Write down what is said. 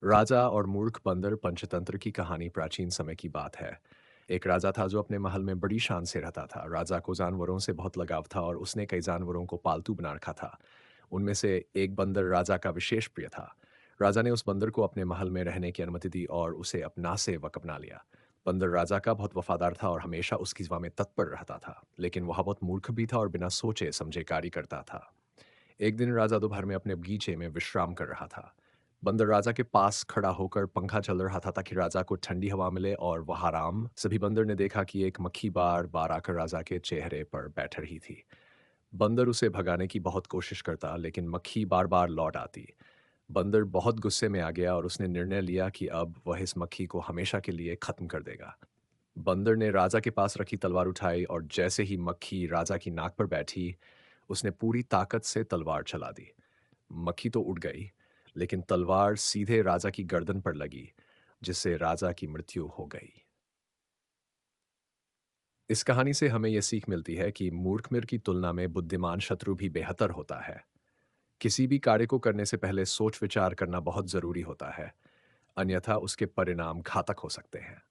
राजा और मूर्ख बंदर पंचतंत्र की कहानी प्राचीन समय की बात है। एक राजा था जो अपने महल में बड़ी शान से रहता था। राजा को जानवरों से बहुत लगाव था और उसने कई जानवरों को पालतू बना रखा था। उनमें से एक बंदर राजा का विशेष प्रिय था। राजा ने उस बंदर को अपने महल में रहने की अनुमति दी और उसे अपना सेवक अपना लिया। बंदर राजा का बहुत वफादार था और हमेशा उसकी सेवा में तत्पर रहता था, लेकिन वह बहुत मूर्ख भी था और बिना सोचे समझे कार्य करता था। एक दिन राजा दोपहर में अपने बगीचे में विश्राम कर रहा था। बंदर राजा के पास खड़ा होकर पंखा चल रहा था ताकि राजा को ठंडी हवा मिले और वह आराम। सभी बंदर ने देखा कि एक मक्खी बार बार आकर राजा के चेहरे पर बैठ रही थी। बंदर उसे भगाने की बहुत कोशिश करता, लेकिन मक्खी बार बार लौट आती। बंदर बहुत गुस्से में आ गया और उसने निर्णय लिया कि अब वह इस मक्खी को हमेशा के लिए खत्म कर देगा। बंदर ने राजा के पास रखी तलवार उठाई और जैसे ही मक्खी राजा की नाक पर बैठी, उसने पूरी ताकत से तलवार चला दी। मक्खी तो उड़ गई, लेकिन तलवार सीधे राजा की गर्दन पर लगी, जिससे राजा की मृत्यु हो गई। इस कहानी से हमें यह सीख मिलती है कि मूर्ख मिर की तुलना में बुद्धिमान शत्रु भी बेहतर होता है। किसी भी कार्य को करने से पहले सोच विचार करना बहुत जरूरी होता है, अन्यथा उसके परिणाम घातक हो सकते हैं।